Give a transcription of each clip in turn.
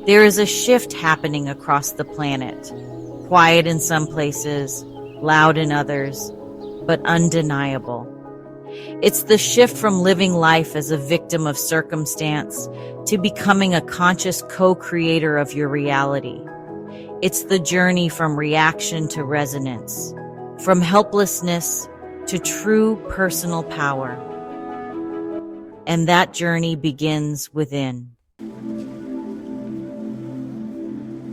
There is a shift happening across the planet, quiet in some places, loud in others, but undeniable. It's the shift from living life as a victim of circumstance to becoming a conscious co-creator of your reality. It's the journey from reaction to resonance, from helplessness to true personal power. And that journey begins within.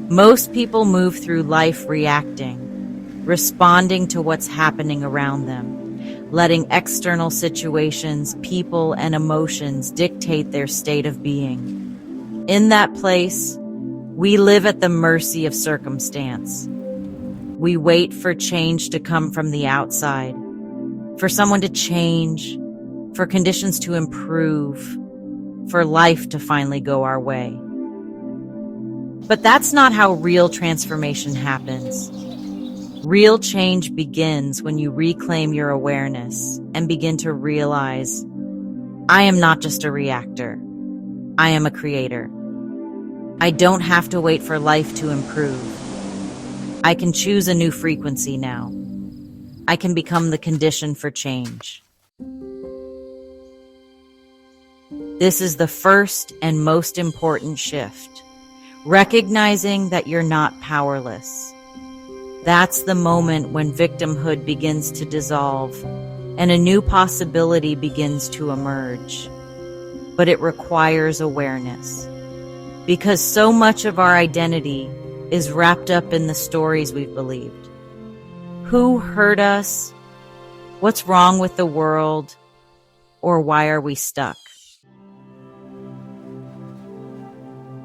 Most people move through life reacting, responding to what's happening around them, letting external situations, people, and emotions dictate their state of being. In that place, we live at the mercy of circumstance. We wait for change to come from the outside, for someone to change, for conditions to improve, for life to finally go our way. But that's not how real transformation happens. Real change begins when you reclaim your awareness and begin to realize, I am not just a reactor. I am a creator. I don't have to wait for life to improve. I can choose a new frequency now. I can become the condition for change. This is the first and most important shift. Recognizing that you're not powerless. That's the moment when victimhood begins to dissolve and a new possibility begins to emerge. But it requires awareness, because so much of our identity is wrapped up in the stories we've believed. Who hurt us? What's wrong with the world? Or why are we stuck?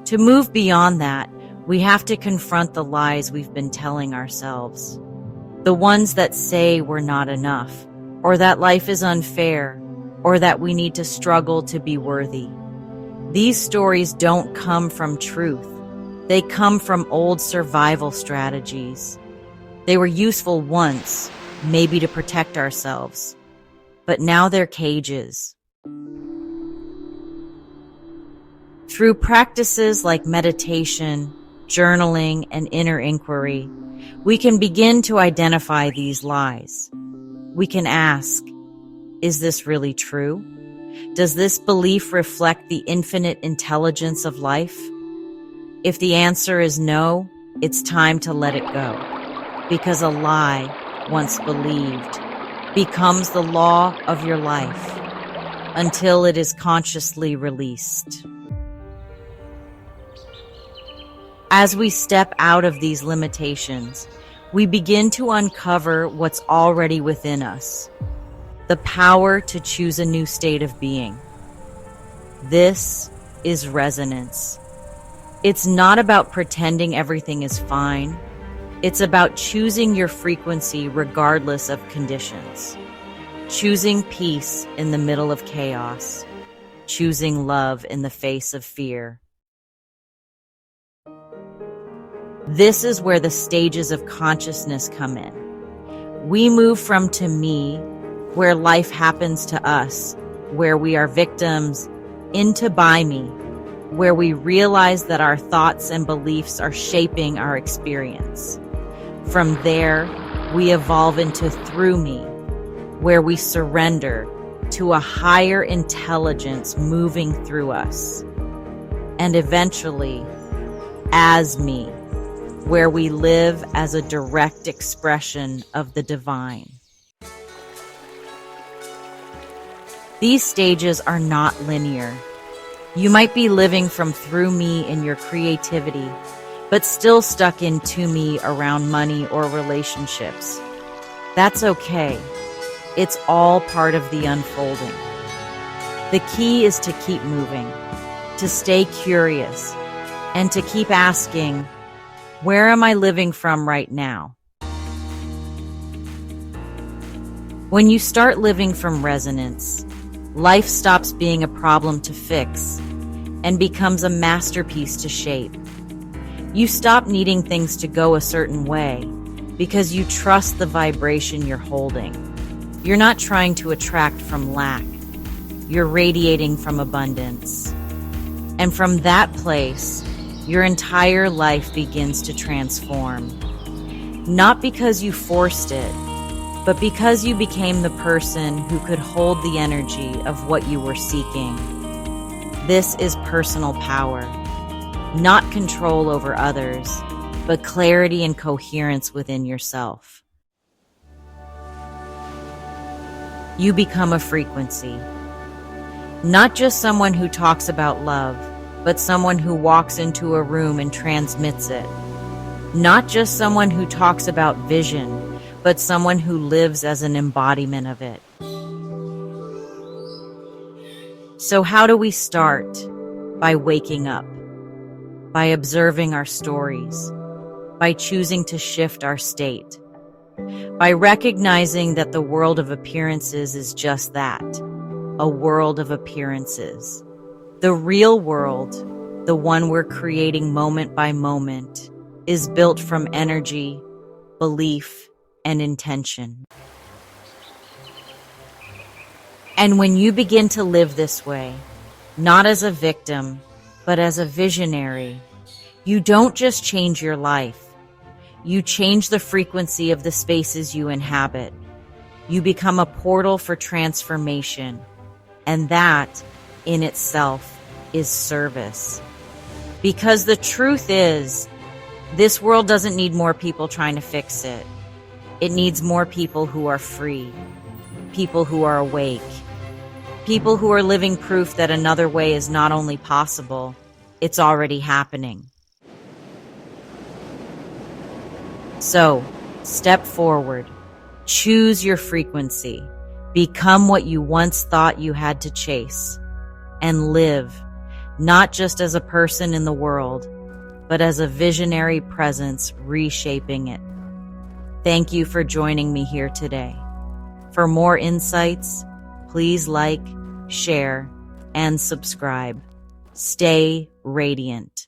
To move beyond that, we have to confront the lies we've been telling ourselves. The ones that say we're not enough, or that life is unfair, or that we need to struggle to be worthy. These stories don't come from truth. They come from old survival strategies. They were useful once, maybe to protect ourselves, but now they're cages. Through practices like meditation, journaling, and inner inquiry, we can begin to identify these lies. We can ask, is this really true? Does this belief reflect the infinite intelligence of life? If the answer is no, it's time to let it go, because a lie, once believed, becomes the law of your life until it is consciously released. As we step out of these limitations, we begin to uncover what's already within us, the power to choose a new state of being. This is resonance. It's not about pretending everything is fine. It's about choosing your frequency regardless of conditions, choosing peace in the middle of chaos, choosing love in the face of fear. This is where the stages of consciousness come in. We move from to me, where life happens to us, where we are victims, into by me, where we realize that our thoughts and beliefs are shaping our experience. From there, we evolve into through me, where we surrender to a higher intelligence moving through us. And eventually, as me, where we live as a direct expression of the divine. These stages are not linear. You might be living from through me in your creativity, but still stuck in to me around money or relationships. That's okay. It's all part of the unfolding. The key is to keep moving, to stay curious, and to keep asking, where am I living from right now? When you start living from resonance, life stops being a problem to fix and becomes a masterpiece to shape. You stop needing things to go a certain way because you trust the vibration you're holding. You're not trying to attract from lack. You're radiating from abundance. And from that place, your entire life begins to transform. Not because you forced it, but because you became the person who could hold the energy of what you were seeking. This is personal power, not control over others, but clarity and coherence within yourself. You become a frequency. Not just someone who talks about love, but someone who walks into a room and transmits it. Not just someone who talks about vision, but someone who lives as an embodiment of it. So how do we start? By waking up, by observing our stories, by choosing to shift our state, by recognizing that the world of appearances is just that, a world of appearances. The real world, the one we're creating moment by moment, is built from energy, belief, and intention. And when you begin to live this way, not as a victim, but as a visionary, you don't just change your life. You change the frequency of the spaces you inhabit. You become a portal for transformation. And that, in itself, is service. Because the truth is, this world doesn't need more people trying to fix it. It needs more people who are free, people who are awake, people who are living proof that another way is not only possible, it's already happening. So, step forward, choose your frequency, become what you once thought you had to chase, and live, not just as a person in the world, but as a visionary presence reshaping it. Thank you for joining me here today. For more insights, please like, share, and subscribe. Stay radiant.